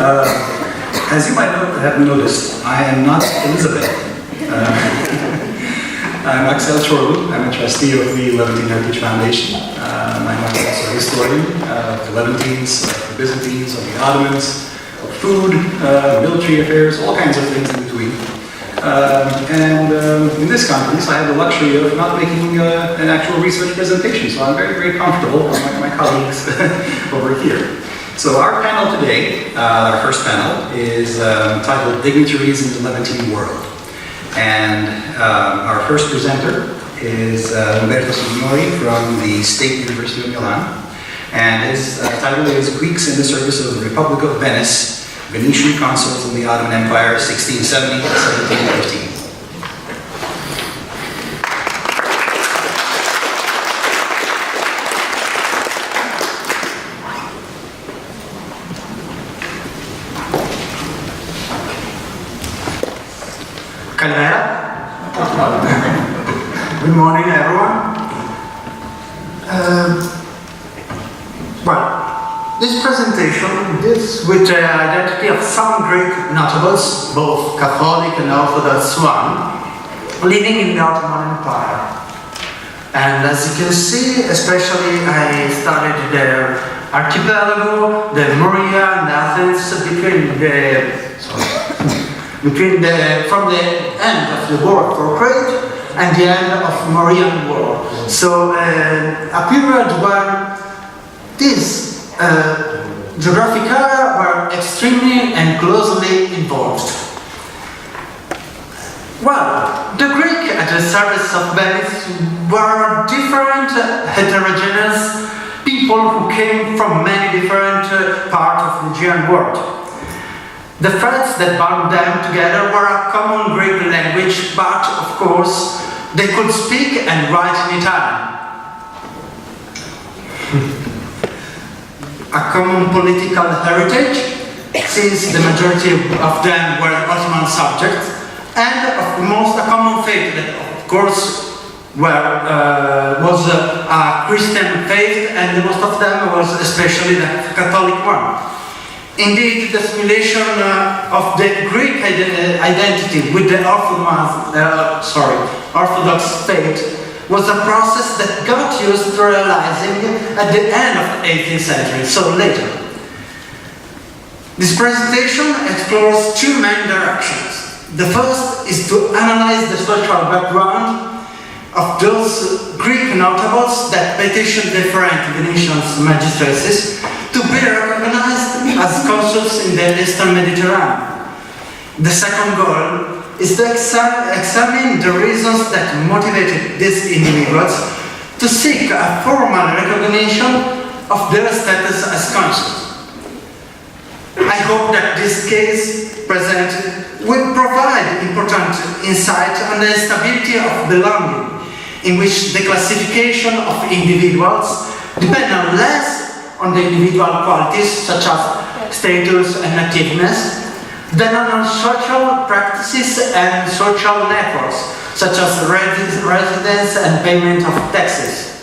As you might have noticed, I am not Elizabeth. I'm Axel Chorlu. I'm a trustee of the Levantine Heritage Foundation. I'm also a historian of the Levantines, of the Byzantines, of the Ottomans, of food, military affairs, all kinds of things in between. In this conference, I have the luxury of not making an actual research presentation, so I'm very, very comfortable, unlike my colleagues over here. So our panel today, our first panel, is titled Dignitaries in the Levantine World. And our first presenter is Umberto Signori from the State University of Milan. And his title is Greeks in the Service of the Republic of Venice, Venetian Consuls in the Ottoman Empire, 1670 to 1715. Good morning, everyone. This presentation deals with the identity of some Greek notables, both Catholic and Orthodox one, living in the Ottoman Empire. And as you can see, especially I studied the archipelago, the Morea and Athens, from the end of the war for Crete and the end of Morean War. So a period where these geographic areas were extremely and closely involved. Well, the Greek at the service of Venice were different, heterogeneous people who came from many different parts of the Aegean world. The threads that bound them together were a common Greek language, but of course they could speak and write in Italian. A common political heritage, since the majority of them were Ottoman subjects, and of most a common faith that of course was a Christian faith, and most of them was especially the Catholic one. Indeed, the assimilation of the Greek identity with the Orthodox faith was a process that got used to realizing at the end of the 18th century, so later. This presentation explores two main directions. The first is to analyze the social background of those Greek notables that petitioned different Venetian magistracies to be recognized as consuls in the Eastern Mediterranean. The second goal is to examine the reasons that motivated these individuals to seek a formal recognition of their status as consuls. I hope that this case presented will provide important insight on the stability of belonging, in which the classification of individuals depend on less on the individual qualities such as status and nativeness than on social practices and social networks such as residence and payment of taxes.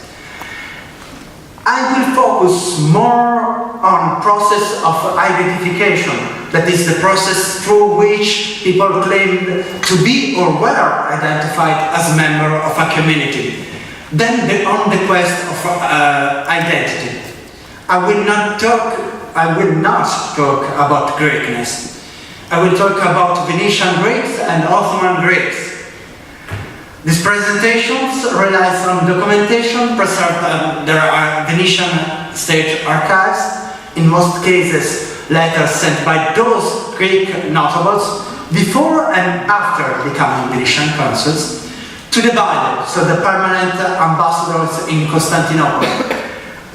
I will focus more on process of identification, that is the process through which people claim to be or were identified as a member of a community, than on the quest of identity. I will not talk about Greekness. I will talk about Venetian Greeks and Ottoman Greeks. These presentations relies on documentation preserved at the Venetian state archives, in most cases letters sent by those Greek notables before and after becoming Venetian consuls to the Bible, so the permanent ambassadors in Constantinople,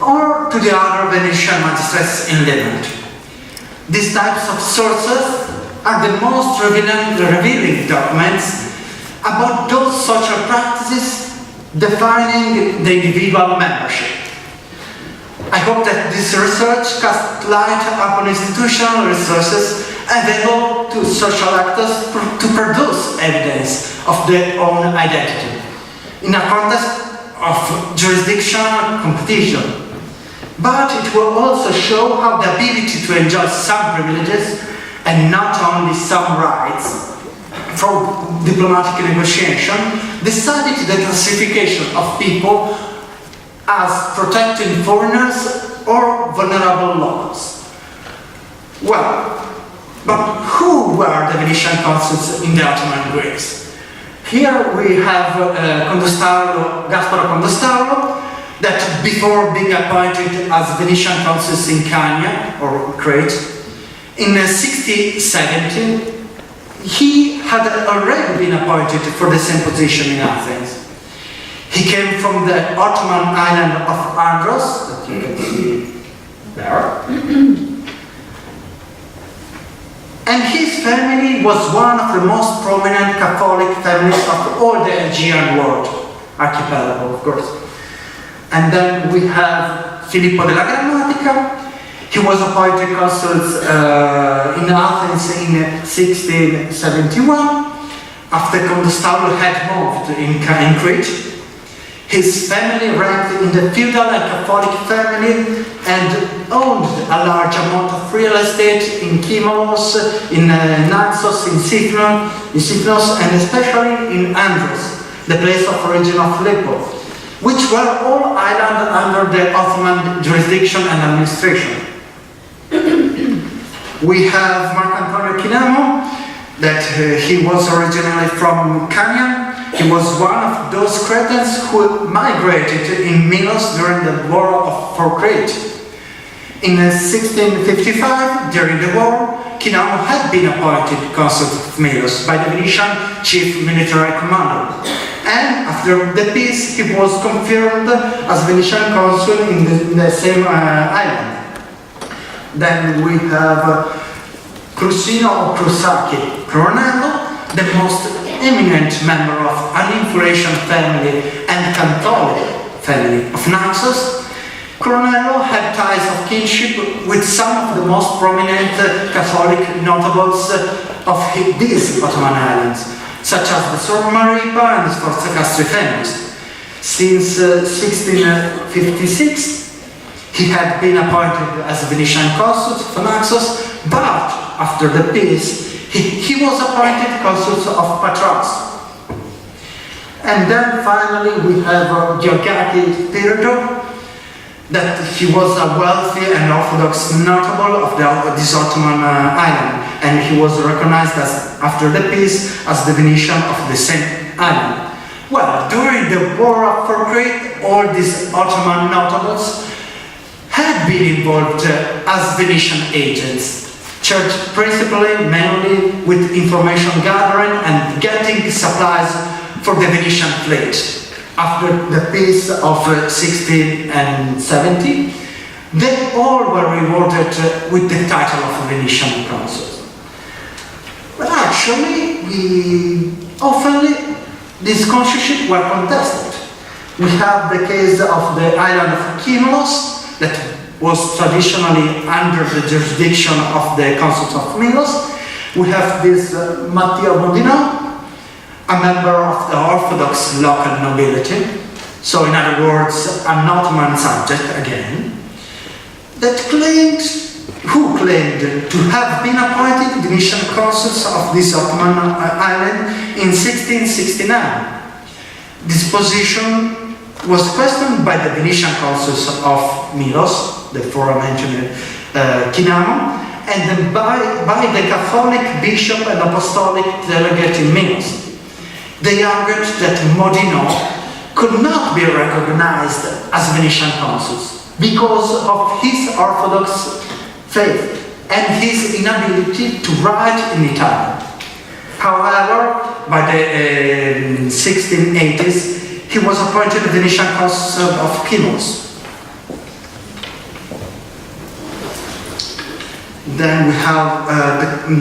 or to the other Venetian magistrates in Levant. These types of sources are the most revealing documents about those social practices defining the individual membership. I hope that this research casts light upon institutional resources available to social actors to produce evidence of their own identity in a context of jurisdictional competition. but it will also show how the ability to enjoy some privileges and not only some rights from diplomatic negotiation decided the classification of people as protecting foreigners or vulnerable locals. Well, but who were the Venetian consuls in the Ottoman Greece? Here we have Gasparo Condostarlo, that before being appointed as Venetian consuls in Chania, or Crete, in 1670, he had already been appointed for the same position in Athens. He came from the Ottoman island of Andros, that you can see there. And his family was one of the most prominent Catholic families of all the Aegean world, archipelago, of course. And then we have Filippo della Grammatica. He was appointed consul in Athens in 1671, after Condostarlo had moved in Crete. His family ranked in the feudal and Catholic family and owned a large amount of real estate in Kimolos, in Naxos, in Sifnos, and especially in Andros, the place of origin of Filippo, which were all islands under the Ottoman jurisdiction and administration. We have Marcantonio Cinamo, that he was originally from Chania. He was one of those Cretans who migrated in Milos during the War for Crete. In 1655, during the war, Cinamo had been appointed consul of Milos by the Venetian chief military commander. And after the peace, he was confirmed as Venetian consul in the same island. Then we have Crusino or Crusacchi Coronello, the most eminent member of Uninflation family and Catholic family of Naxos. Coronello had ties of kinship with some of the most prominent Catholic notables of these Ottoman islands, such as the Sormaripa and the Sforzacastri families. Since 1656, he had been appointed as Venetian consul for Naxos, but after the peace, he was appointed consul of Patras. And then finally we have Giorgati Spirito, that he was a wealthy and Orthodox notable of this Ottoman island, and he was recognized as, after the peace, as the Venetian of the same island. Well, during the War for Crete, all these Ottoman notables had been involved as Venetian agents, charged principally mainly with information gathering and getting supplies for the Venetian fleet. After the peace of 1670, they all were rewarded with the title of Venetian consuls. But actually, often these consulships were contested. We have the case of the island of Kimolos, that was traditionally under the jurisdiction of the consuls of Milos. We have this Matteo Mondino, a member of the Orthodox local nobility, so in other words, an Ottoman subject again, who claimed to have been appointed Venetian consuls of this Ottoman island in 1669. This position was questioned by the Venetian consuls of Milos, the aforementioned Cinamo, and then by the Catholic bishop and apostolic delegate in Milos. They argued that Mondino could not be recognized as Venetian consuls because of his Orthodox faith and his inability to write in Italian. However, by the 1680s, he was appointed Venetian consul of Kimolos. Then we have the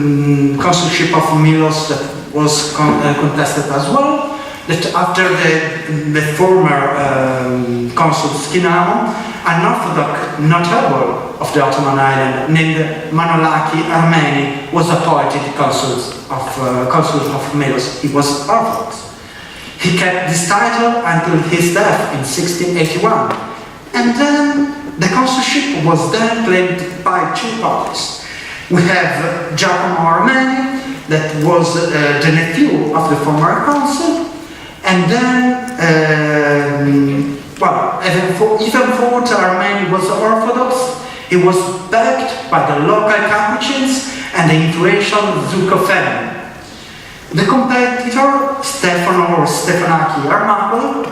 consulship of Milos that was contested as well. That after the former consul Cinamo, an Orthodox notable of the Ottoman island named Manolaki Armeni was appointed consul of Milos. He was Orthodox. He kept this title until his death in 1681. And then the consulship was then claimed by two parties. We have Giacomo Armeni, that was the nephew of the former consul, and then, even though Armeni was Orthodox, he was backed by the local Capuchins and the influential Zucco family. The competitor, Stefano or Stefanaki Armacola,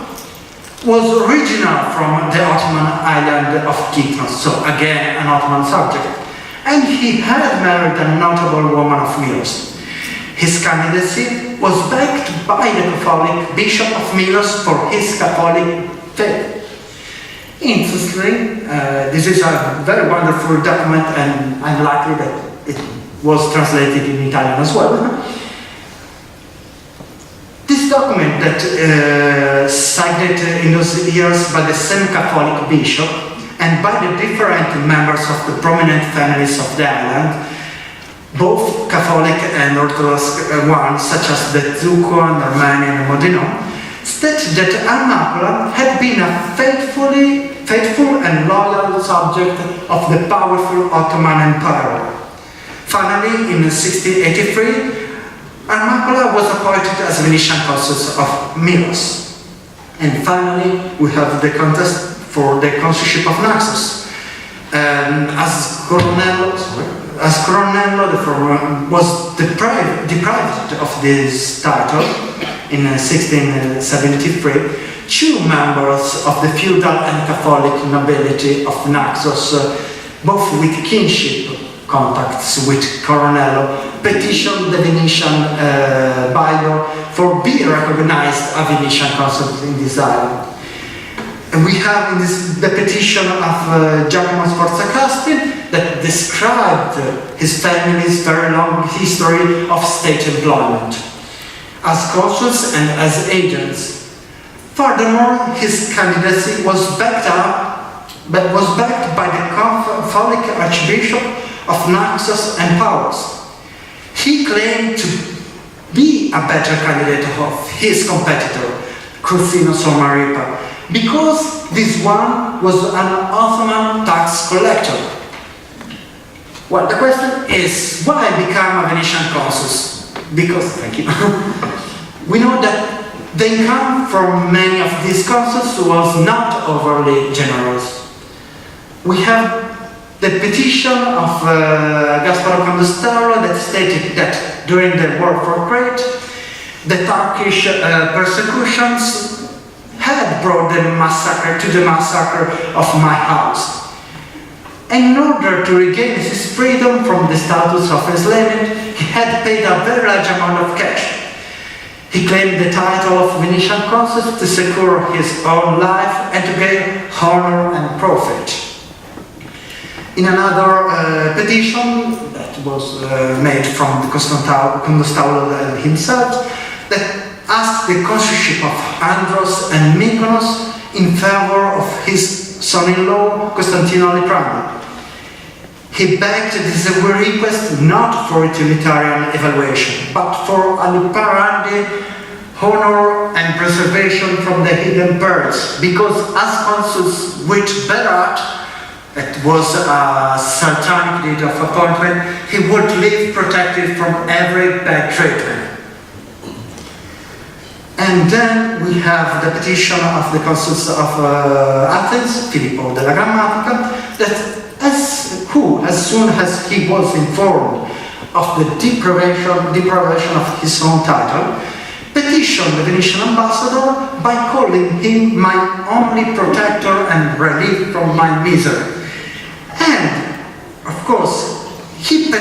was original from the Ottoman island of Kythnos, so again an Ottoman subject, and he had married a notable woman of Milos. His candidacy was backed by the Catholic Bishop of Milos for his Catholic faith. Interestingly, this is a very wonderful document, and I'm lucky that it was translated in Italian as well. This document that signed in those years by the same Catholic bishop and by the different members of the prominent families of the island, both Catholic and Orthodox ones, such as the Zucco and Armeni and Modino, state that Armacola had been a faithful and loyal subject of the powerful Ottoman Empire. Finally, in 1683, Armacola was appointed as Venetian Consuls of Milos. And finally, we have the contest for the consulship of Naxos. As Coronello, the former, was deprived of this title in 1673, two members of the feudal and Catholic nobility of Naxos, both with kinship contacts with Coronello, petitioned the Venetian Bible for being recognized a Venetian consul in this island. And we have in this the petition of Giacomo Sforzacasti that described his family's very long history of state employment as consuls and as agents. Furthermore, his candidacy was backed by the Catholic Archbishop of Naxos and Paulus. He claimed to be a better candidate of his competitor, Crucino Somaripa, because this one was an Ottoman tax collector. Well, the question is, why become a Venetian consul? Because, thank you, we know that the income from many of these consuls was not overly generous. We have the petition of Gasparo Condestaro that stated that during the war for Crete, the Turkish persecutions had brought the massacre of my house. And in order to regain his freedom from the status of enslavement, he had paid a very large amount of cash. He claimed the title of Venetian consul to secure his own life and to gain honor and profit. In another petition that was made from Condestaro himself, that asked the consulship of Andros and Mykonos in favor of his son-in-law Costantino Liprandi. He begged this request not for utilitarian evaluation, but for a Liprandi honor and preservation from the hidden pearls, because as consuls with Berat, it was a sultanic deed of appointment, he would live protected from every bad treatment. And then we have the petition of the consuls of Athens, Filippo Della Grammatica, that as soon as he was informed of the deprivation of his own title, petitioned the Venetian ambassador by calling him my only protector and relief from my misery. And, of course, he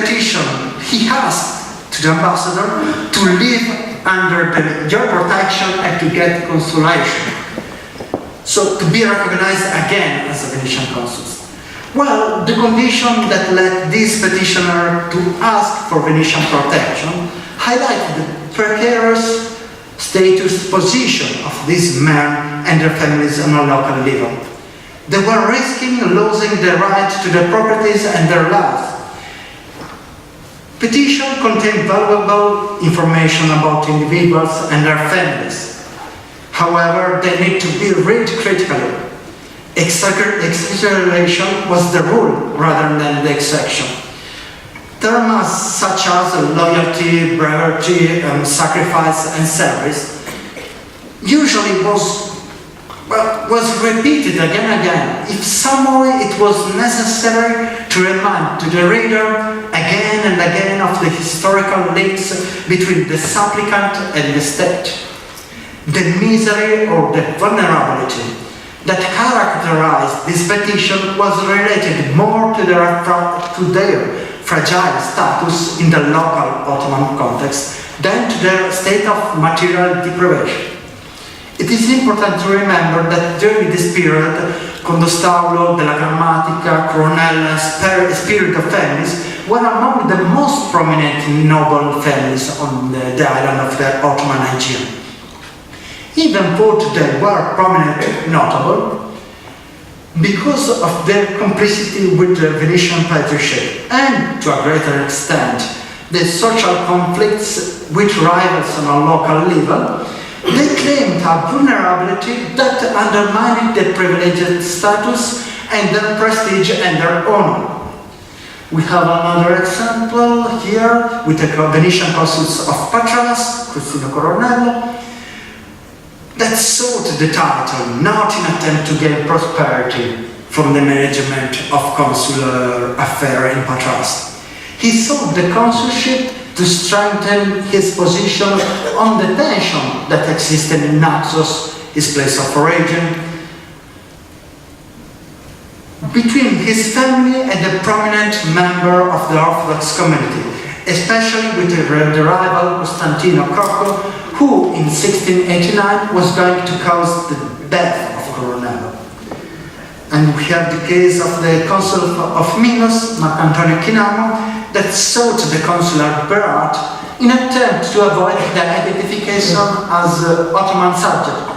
asked to the ambassador to live under your protection and to get consolation. So, to be recognized again as a Venetian consul. Well, the condition that led this petitioner to ask for Venetian protection highlighted the precarious position of these men and their families on a local level. They were risking losing their right to their properties and their lives. Petition contained valuable information about individuals and their families. However, they need to be read critically. Exaggeration was the rule rather than the exception. Terms such as loyalty, bravery, sacrifice, and service usually was repeated again and again, if somehow it was necessary to remind to the reader again and again of the historical links between the supplicant and the state, the misery or the vulnerability that characterized this petition was related more to their fragile status in the local Ottoman context than to their state of material deprivation. It is important to remember that during this period, Condostaulo, Della Grammatica, Coronella, and Spirit of Venice were among the most prominent noble families on the island of the Ottoman Aegean. Even though they were prominent, notable, because of their complicity with the Venetian patrician and, to a greater extent, the social conflicts with rivals on a local level, they claimed a vulnerability that undermined their privileged status and their prestige and their honor. We have another example here with the Venetian Consuls of Patras, Cristino Coronello, that sought the title not in attempt to gain prosperity from the management of consular affairs in Patras. He sought the consulship to strengthen his position on the tension that existed in Naxos, his place of origin, between his family and a prominent member of the Orthodox community, especially with the rival Costantino Cocco, who in 1689 was going to cause the death of Coronello. And we have the case of the consul of Milos, Marcantonio Chinamo, that sought the consular berat in attempt to avoid the identification as Ottoman subject.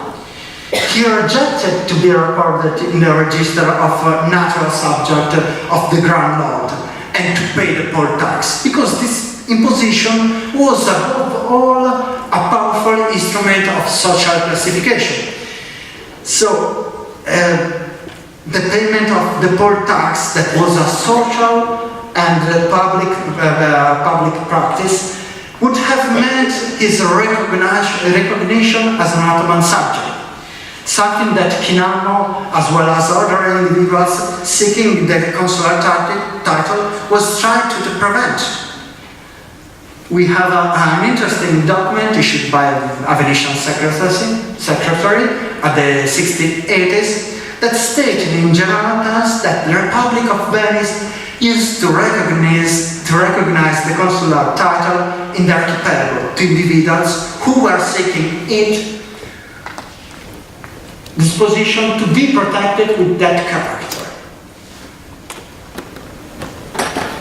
He rejected to be recorded in the register of natural subject of the Grand Lord and to pay the poll tax, because this imposition was above all a powerful instrument of social classification. So, the payment of the poll tax, that was a social and public practice, would have meant his recognition as an Ottoman subject, something that Chinamo, as well as other individuals seeking the consular title, was trying to prevent. We have an interesting document issued by a Venetian secretary at the 1680s that stated in general terms that the Republic of Venice used to recognize the consular title in the archipelago to individuals who were seeking it, this position to be protected with that character.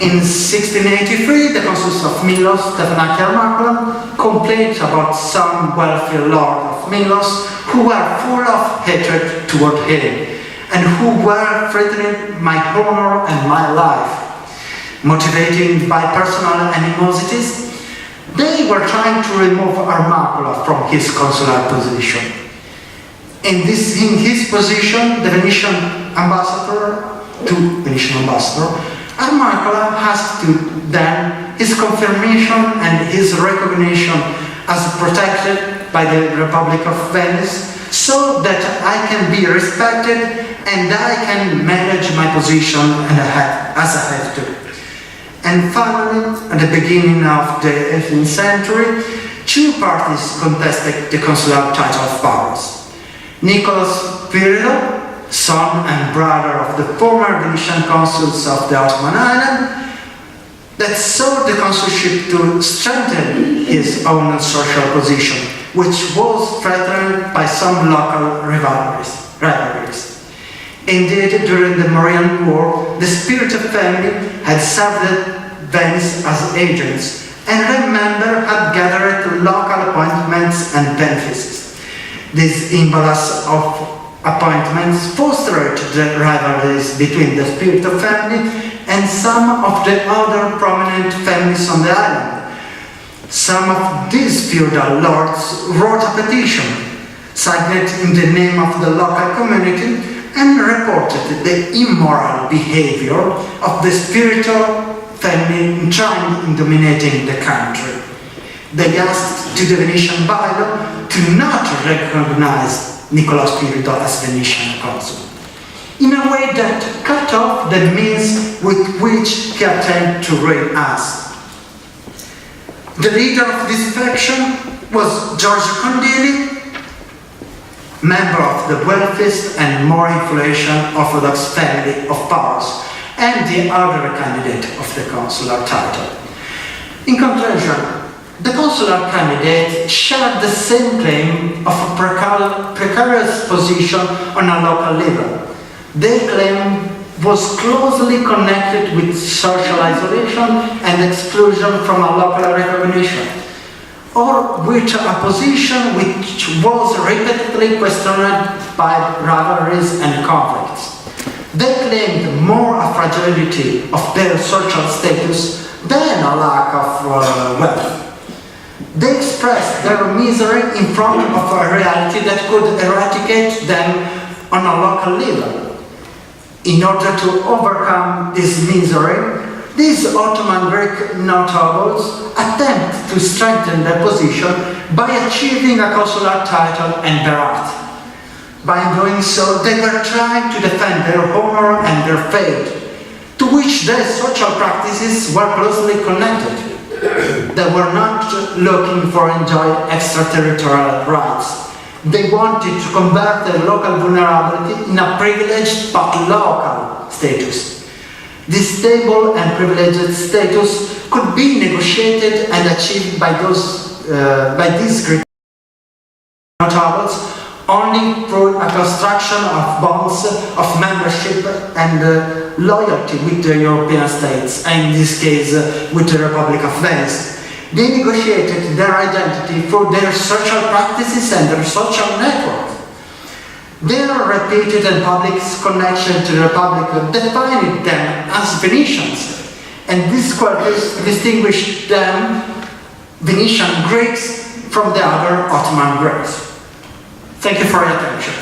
In 1683, the consuls of Milos, Stefanaki and Armacula, complained about some wealthy lord of Milos who were full of hatred toward him and who were threatening my honor and my life. Motivated by personal animosities, they were trying to remove Armacula from his consular position. In his position, the Venetian ambassador, Armacula has to then his confirmation and his recognition as protected by the Republic of Venice, so that I can be respected and I can manage my position as I have to. And finally, at the beginning of the 18th century, two parties contested the consular title of Paris. Nicholas Pirillo, son and brother of the former Venetian consuls of the Ottoman island, that sought the consulship to strengthen his own social position, which was threatened by some local rivalries. Indeed, during the Morean War, the Spirit of family had served Venice as agents, and remember had gathered local appointments and benefices. This imbalance of appointments fostered the rivalries between the Spirit of family and some of the other prominent families on the island. Some of these feudal lords wrote a petition, signed in the name of the local community, and reported the immoral behavior of the spiritual family enshrined in dominating the country. They asked to the Venetian Bible to not recognize Niccolò Spirito as Venetian consul, in a way that cut off the means with which he attempted to reign as. The leader of this faction was Giorgio Condili, member of the wealthiest and more influential Orthodox family of Paris, and the other candidate of the consular title. In conclusion, the consular candidate shared the same claim of a precarious position on a local level. Their claim was closely connected with social isolation and exclusion from a local recognition, or with a position which was repeatedly questioned by rivalries and conflicts. They claimed more a fragility of their social status than a lack of wealth. They expressed their misery in front of a reality that could eradicate them on a local level. In order to overcome this misery, these Ottoman Greek notables attempt to strengthen their position by achieving a consular title and berat. By doing so, they were trying to defend their honor and their faith, to which their social practices were closely connected. They were not looking for enjoy extraterritorial rights. They wanted to convert their local vulnerability in a privileged but local status. This stable and privileged status could be negotiated and achieved by these Greek notables only through a construction of bonds of membership and loyalty with the European states, and in this case with the Republic of Venice. They negotiated their identity through their social practices and their social network. Their repeated and public connection to the Republic defined them as Venetians, and this qualities distinguished them, Venetian Greeks, from the other Ottoman Greeks. Thank you for your attention.